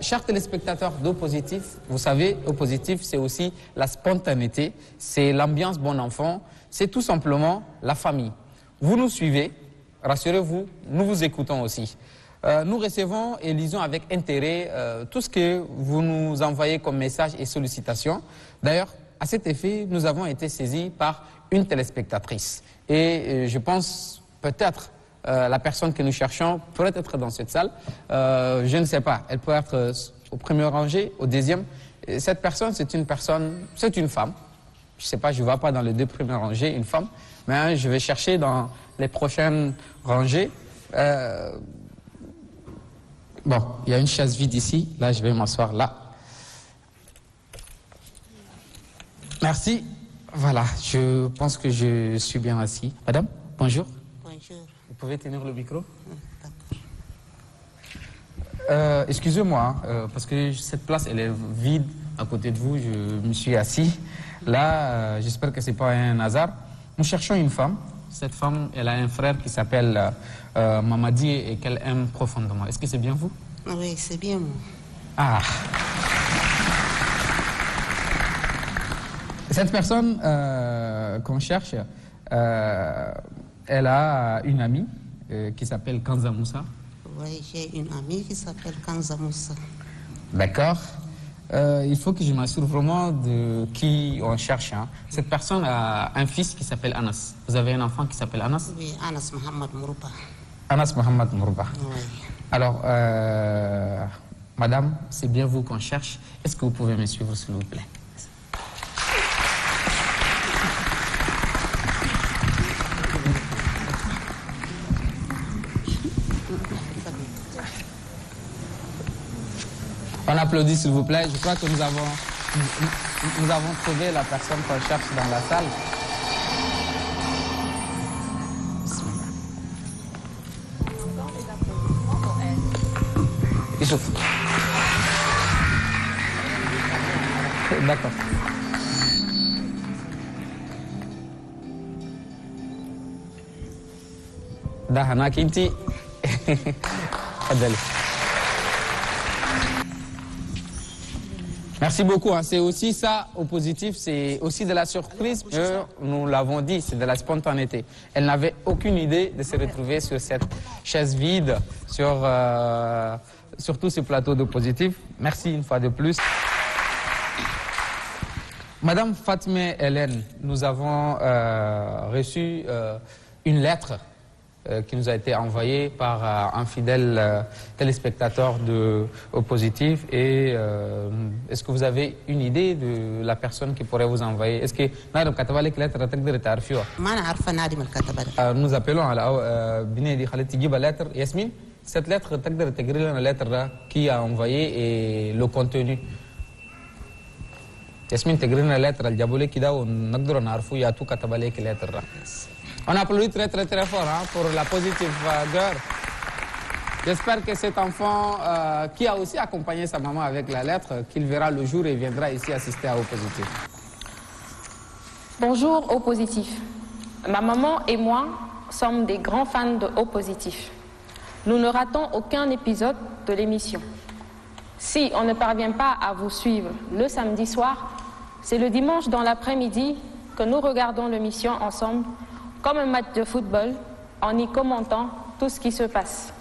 Chers téléspectateurs d'O Positif, vous savez, Au Positif, c'est aussi la spontanéité, c'est l'ambiance bon enfant, c'est tout simplement la famille. Vous nous suivez, rassurez-vous, nous vous écoutons aussi. Nous recevons et lisons avec intérêt tout ce que vous nous envoyez comme messages et sollicitations. D'ailleurs, à cet effet, nous avons été saisis par une téléspectatrice. Et je pense peut-être la personne que nous cherchons pourrait être dans cette salle. Je ne sais pas, elle peut être au premier rangé, au deuxième. Et cette personne, c'est une femme. Je ne sais pas, je ne vois pas dans les deux premières rangées une femme, mais je vais chercher dans les prochaines rangées. Bon, il y a une chaise vide ici. Là, je vais m'asseoir là. Merci. Voilà, je pense que je suis bien assis. Madame, bonjour. Bonjour. Vous pouvez tenir le micro? Excusez-moi, parce que cette place, elle est vide à côté de vous. Je me suis assis. Là, j'espère que ce n'est pas un hasard. Nous cherchons une femme. Cette femme, elle a un frère qui s'appelle Mamadi et qu'elle aime profondément. Est-ce que c'est bien vous? Oui, c'est bien moi. Ah. Cette personne qu'on cherche, elle a une amie qui s'appelle Kanza Moussa. Oui, j'ai une amie qui s'appelle Kanza Moussa. D'accord. Il faut que je m'assure vraiment de qui on cherche. Hein. Cette personne a un fils qui s'appelle Anas. Vous avez un enfant qui s'appelle Anas? Oui, Anas Mohamed Mourba. Anas Mohamed Mourba. Oui. Alors, madame, c'est bien vous qu'on cherche. Est-ce que vous pouvez me suivre, s'il vous plaît? On applaudit, s'il vous plaît. Je crois que nous avons trouvé la personne qu'on cherche dans la salle. Issouf. D'accord. Dahana Kinti. Merci beaucoup. Hein. C'est aussi ça, Au Positif, c'est aussi de la surprise. Nous l'avons dit, c'est de la spontanéité. Elle n'avait aucune idée de se retrouver sur cette chaise vide, sur tout ce plateau d'Au Positif. Merci une fois de plus. Madame Fatmé Hélène, nous avons reçu une lettre qui nous a été envoyée par un fidèle téléspectateur de Au Positif. Et est-ce que vous avez une idée de la personne qui pourrait vous envoyer? Est-ce que nous appelons à la lettre Yasmine? Cette lettre, la lettre qui a envoyé et le contenu. Yasmine, la lettre, on applaudit très très très fort hein, pour la Positive Girl. J'espère que cet enfant qui a aussi accompagné sa maman avec la lettre, qu'il verra le jour et viendra ici assister à Au Positif. Bonjour Au Positif. Ma maman et moi sommes des grands fans de Au Positif. Nous ne ratons aucun épisode de l'émission. Si on ne parvient pas à vous suivre le samedi soir, c'est le dimanche dans l'après-midi que nous regardons l'émission ensemble comme un match de football, en y commentant tout ce qui se passe.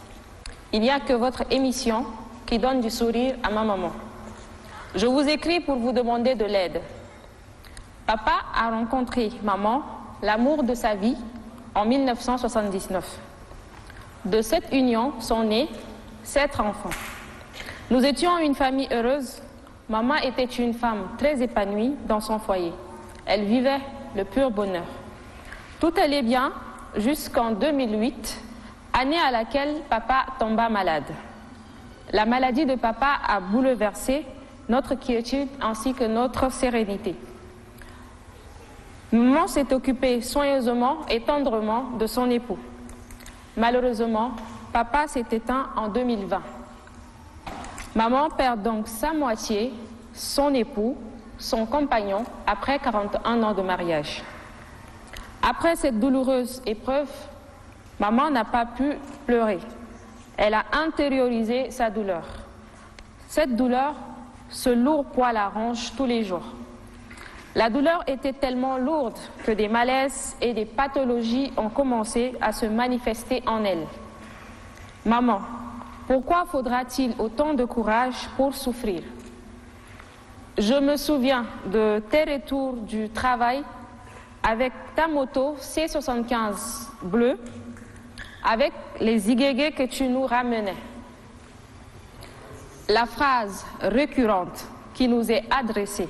Il n'y a que votre émission qui donne du sourire à ma maman. Je vous écris pour vous demander de l'aide. Papa a rencontré maman, l'amour de sa vie, en 1979. De cette union sont nés 7 enfants. Nous étions une famille heureuse. Maman était une femme très épanouie dans son foyer. Elle vivait le pur bonheur. Tout allait bien jusqu'en 2008, année à laquelle papa tomba malade. La maladie de papa a bouleversé notre quiétude ainsi que notre sérénité. Maman s'est occupée soigneusement et tendrement de son époux. Malheureusement, papa s'est éteint en 2020. Maman perd donc sa moitié, son époux, son compagnon, après 41 ans de mariage. Après cette douloureuse épreuve, maman n'a pas pu pleurer. Elle a intériorisé sa douleur. Cette douleur, ce lourd poids la ronge tous les jours. La douleur était tellement lourde que des malaises et des pathologies ont commencé à se manifester en elle. Maman, pourquoi faudra-t-il autant de courage pour souffrir? Je me souviens de tes retours du travail avec ta moto C75 bleue, avec les igégués que tu nous ramenais. La phrase récurrente qui nous est adressée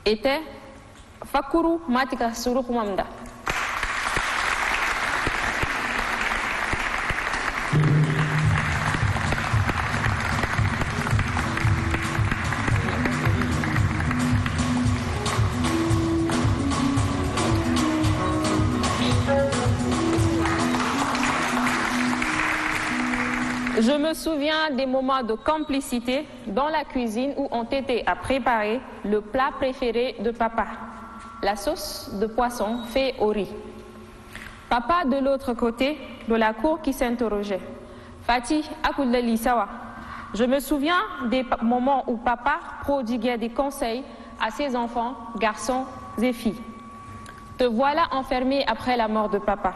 était « Fakuru matika suruk mamda ». Je me souviens des moments de complicité dans la cuisine où on t'aidait à préparer le plat préféré de papa, la sauce de poisson faite au riz. Papa de l'autre côté de la cour qui s'interrogeait. Fatih Akoudeli Sawa. Je me souviens des moments où papa prodiguait des conseils à ses enfants, garçons et filles. Te voilà enfermé après la mort de papa,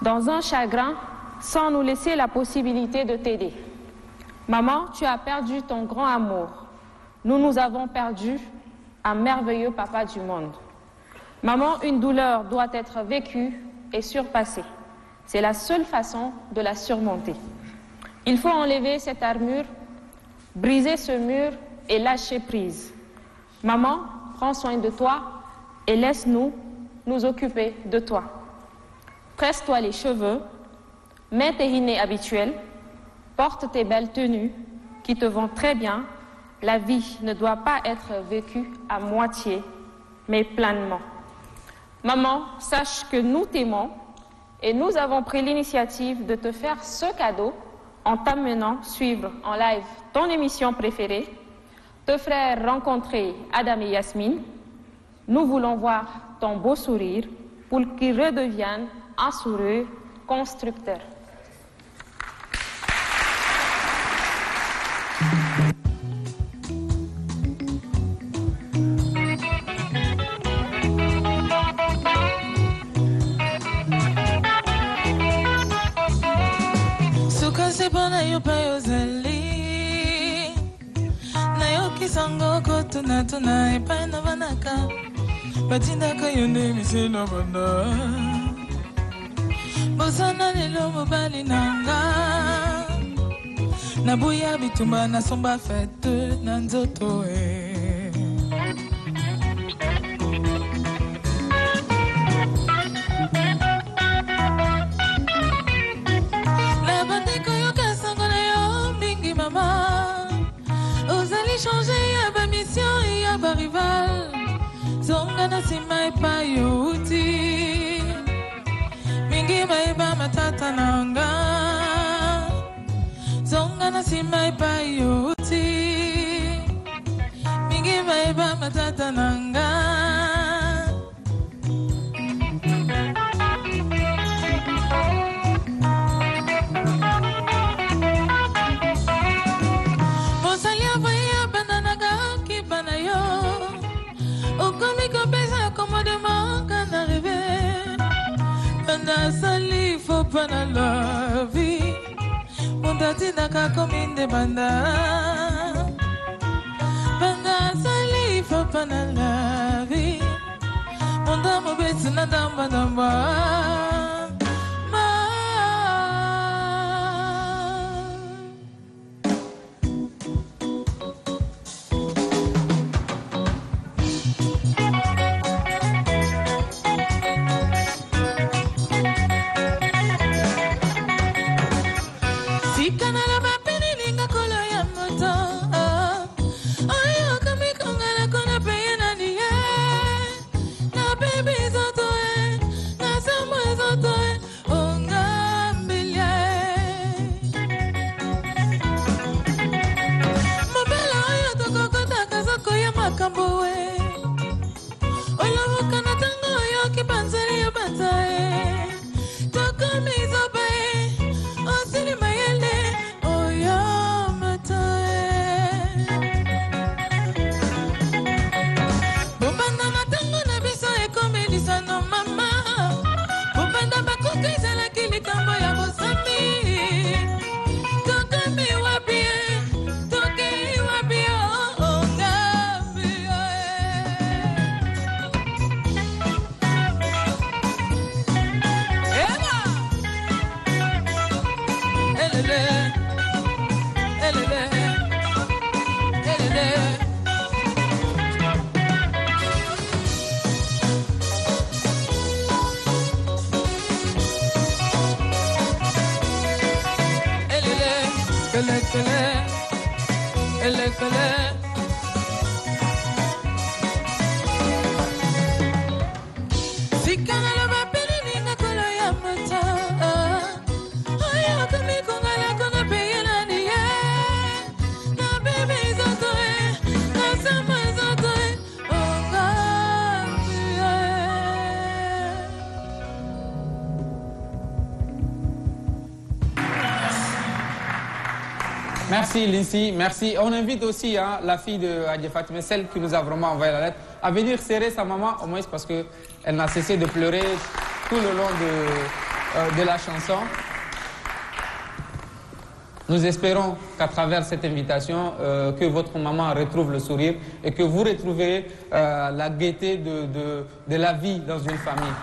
dans un chagrin, sans nous laisser la possibilité de t'aider. Maman, tu as perdu ton grand amour. Nous avons perdu un merveilleux papa du monde. Maman, une douleur doit être vécue et surpassée. C'est la seule façon de la surmonter. Il faut enlever cette armure, briser ce mur et lâcher prise. Maman, prends soin de toi et laisse-nous nous occuper de toi. Tresse-toi les cheveux, mets tes rinés habituels, porte tes belles tenues qui te vont très bien. La vie ne doit pas être vécue à moitié, mais pleinement. Maman, sache que nous t'aimons et nous avons pris l'initiative de te faire ce cadeau en t'amenant suivre en live ton émission préférée, te faire rencontrer Adam et Yasmine. Nous voulons voir ton beau sourire pour qu'il redevienne un sourire constructeur. Sepana yo payozali na yo kisango kotuna tuna epana vanaka batinda kayone miselo banda bosana lelo mobali nanga na buya bitumba na somba fete na nzoto changer ya ba mission ya ba rival zonga na sima epa youti mingi ba matata nanga zonga na sima epa youti mingi ba matata nanga Sali faut pas la vie mon datina ka kominde banda banda sali faut pas la vie mon damo betina damba damba Zoto elekele. Sikana la bapeli ninga kola ya mata. Aya kami kongala konga peyela niye. Na bebe zotoe, na sama zotoe. Merci Lindsay, merci. On invite aussi hein, la fille de Hadji Fatimé, celle qui nous a vraiment envoyé la lettre, à venir serrer sa maman, au moins parce qu'elle n'a cessé de pleurer tout le long de la chanson. Nous espérons qu'à travers cette invitation, que votre maman retrouve le sourire et que vous retrouverez la gaieté de la vie dans une famille.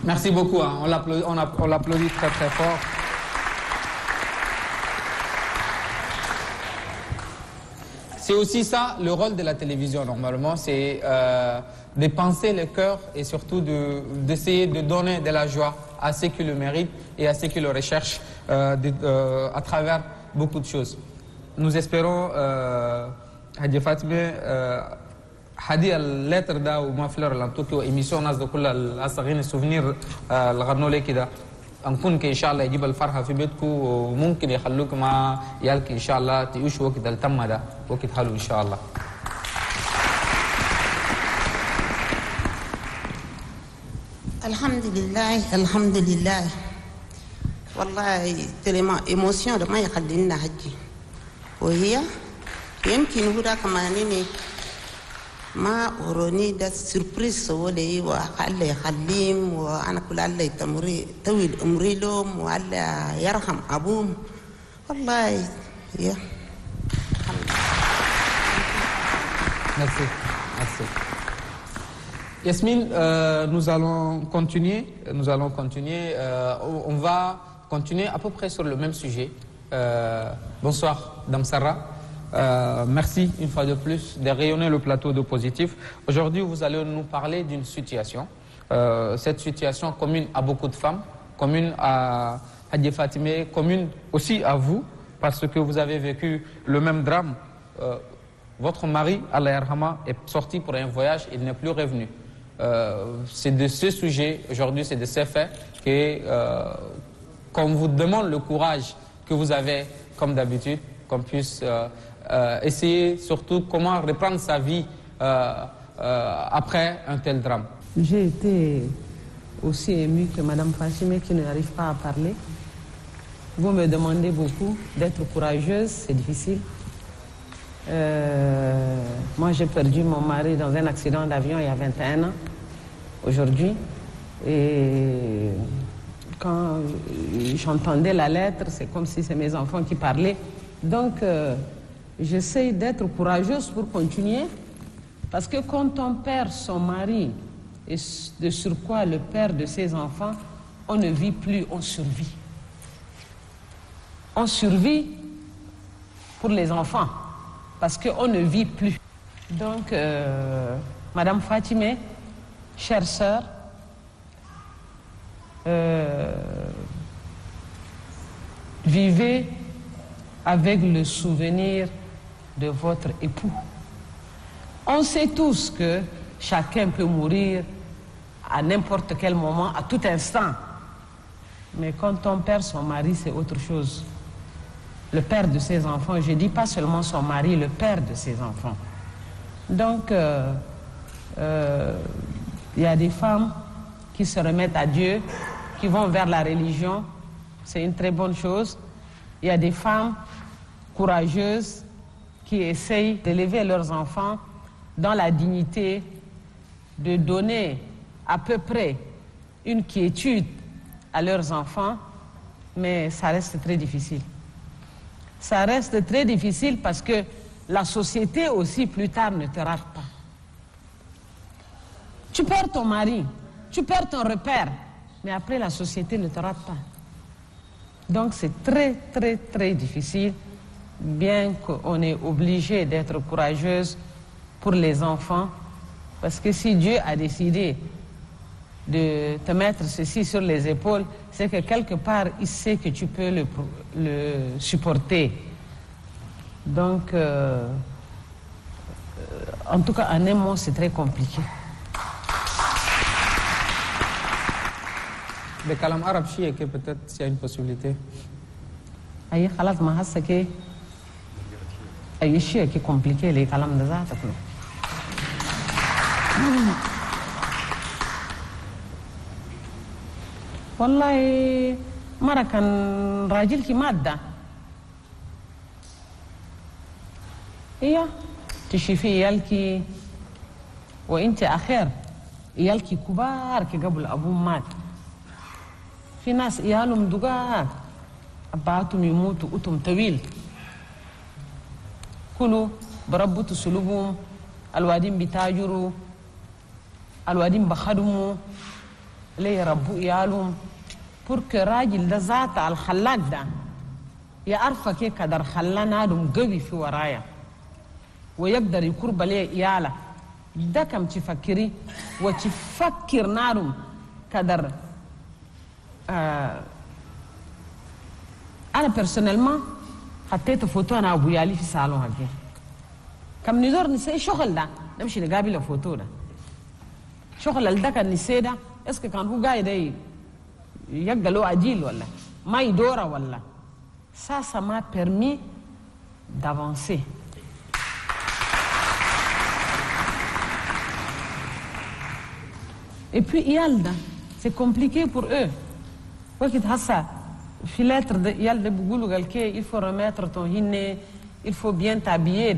Merci beaucoup, hein. On l'applaudit très très fort. C'est aussi ça le rôle de la télévision normalement, c'est de penser le cœur et surtout d'essayer de donner de la joie à ceux qui le méritent et à ceux qui le recherchent à travers beaucoup de choses. Nous espérons, Hadji Fatimé, هذه الليتر ده وما فلر لانتوكي وإيميسيون ناس ده كلها الأصغين السوفنير الغنوا لي كده نكون إن شاء الله يجيب الفرحة في بيتكم وممكن يخلوك مع يالك إن شاء الله تعيشوا وقت التم ده وقت حلو إن شاء الله. الحمد لله الحمد لله والله تلما إيموسيون ما يخلينا حجي وهي يمكن هو كمان ما أوروني ده سيربريز ولي وخلي يخليم وأنا كل الله تمري طويل أمري لهم وعلى يرحم أبوهم والله يا Merci. Merci. Yasmine, nous allons continuer. On va continuer à peu près sur le même sujet. Bonsoir, Dame Sarah. Merci une fois de plus de rayonner le plateau de Positif. Aujourd'hui, vous allez nous parler d'une situation. Cette situation commune à beaucoup de femmes, commune à Hadji Fatimé, commune aussi à vous, parce que vous avez vécu le même drame. Votre mari, Allah Yarhama, est sorti pour un voyage, il n'est plus revenu. C'est de ce sujet, aujourd'hui, c'est de ces faits qu'on vous demande le courage que vous avez, comme d'habitude, qu'on puisse essayer surtout comment reprendre sa vie après un tel drame. J'ai été aussi émue que Madame Fatimé qui n'arrive pas à parler. Vous me demandez beaucoup d'être courageuse, c'est difficile. Moi j'ai perdu mon mari dans un accident d'avion il y a 21 ans, aujourd'hui. Et quand j'entendais la lettre, c'est comme si c'est mes enfants qui parlaient. Donc, j'essaie d'être courageuse pour continuer, parce que quand on perd son mari, et de surcroît le père de ses enfants, on ne vit plus, on survit. On survit pour les enfants, parce qu'on ne vit plus. Donc, Madame Fatimé, chère sœur, vivez avec le souvenir de votre époux. On sait tous que chacun peut mourir à n'importe quel moment, à tout instant. Mais quand on perd son mari, c'est autre chose. Le père de ses enfants, je dis pas seulement son mari, le père de ses enfants. Donc, il y a des femmes qui se remettent à Dieu, qui vont vers la religion. C'est une très bonne chose. Il y a des femmes courageuses qui essayent d'élever leurs enfants dans la dignité, de donner à peu près une quiétude à leurs enfants, mais ça reste très difficile. Ça reste très difficile parce que la société aussi plus tard ne te rate pas. Tu perds ton mari, tu perds ton repère, mais après la société ne te rate pas. Donc c'est très très très difficile, bien qu'on est obligé d'être courageuse pour les enfants. Parce que si Dieu a décidé de te mettre ceci sur les épaules, c'est que quelque part, il sait que tu peux le supporter. Donc, en tout cas, en un mot, c'est très compliqué. Des kalam arabes chiés, peut-être s'il y a une possibilité. Aïe, khalas ma hassa ke aïe chié qui compliqué les kalam de zata. والله مرة كان راجلتي مادة هي تشوفي يالكي وانت اخير يالكي كبار كي قبل ابوهم مات في ناس ايالهم دقاق اباتهم يموتوا قتهم طويل كلوا بربطوا سلوبهم الوادين بتاجروا الوادين بخدموا ليه يربوا ايالهم بورك راجل ده ذات الخلاق ده يعرف كيف قدر خلا نادم قوي في ورايا ويقدر يقرب ليه اياله ده كم تفكري وتفكر نادم قدر انا بيرسونيلمون حطيت فوتو انا ابو يالي في صالون هكي كم نزور نسي شغل ده نمشي نقابل الفوتو ده شغل ده كان نسي ده اسكي كان هو قاعد يقلو عديل ولا ما يدور ولا ça m'a permis d'avancer. Et puis Yalda, c'est compliqué pour eux. Il faut remettre ton hinné, il faut bien t'habiller.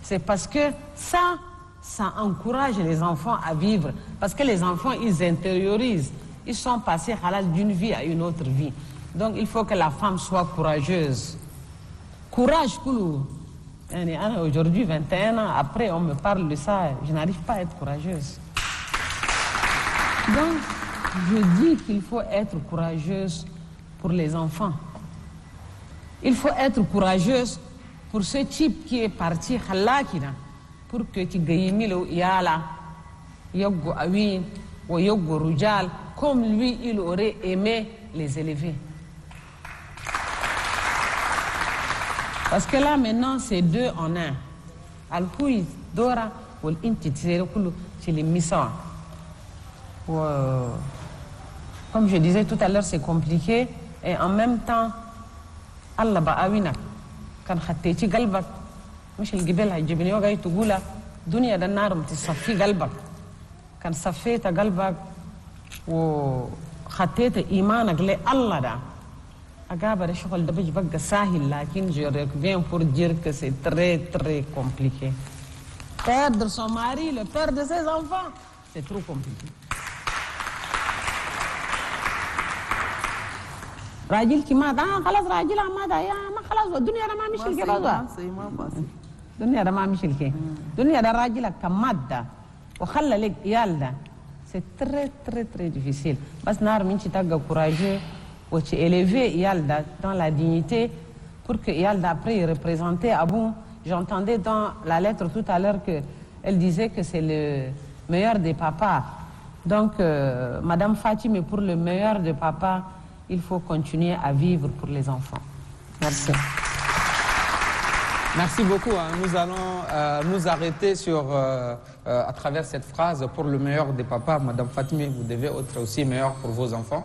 C'est parce que ça encourage les enfants à vivre. Parce que les enfants, ils intériorisent. Ils sont passés d'une vie à une autre vie. Donc il faut que la femme soit courageuse. Courage, Koulou. Aujourd'hui, 21 ans, après on me parle de ça, je n'arrive pas à être courageuse. Donc, je dis qu'il faut être courageuse pour les enfants. Il faut être courageuse pour ce type qui est parti pour que tu gagnes le yala, yogo awin, ou yogo rujal, comme lui, il aurait aimé les élever. Parce que là, maintenant, c'est deux en un. Al-Koui, Dora, ou l'Inti, c'est les Missa. Comme je disais tout à l'heure, c'est compliqué. Et en même temps, Allah ba'awina. Kan khatteti galbak. مش الجبال هيجيبني وجاي تقولها دنيا ده النار بتصفي قلبك كان صفيت قلبك وخطيت ايمانك لله ده اجابه الشغل ده بيجي بقى سهل لكن je reviens pour dire que c'est très très compliqué. Perdre son mari, le père de ses enfants, c'est trop compliqué. راجل كي مات خلاص راجل مات يا ما خلاص الدنيا ما مش الجواز الدنيا ده ما مش الكي الدنيا ده راجلك كمادة وخلى لك عيال ده c'est très très très difficile بس نار من تلقى courageux وتي élever عيال ده dans la dignité pour que عيال ده après représenter Abou. J'entendais dans la lettre tout à l'heure que elle disait que c'est le meilleur des papas. Donc Madame Fatime, pour le meilleur des papas, il faut continuer à vivre pour les enfants. Merci. Merci beaucoup. Nous allons nous arrêter sur, à travers cette phrase, pour le meilleur des papas. Madame Fatime, vous devez être aussi meilleur pour vos enfants.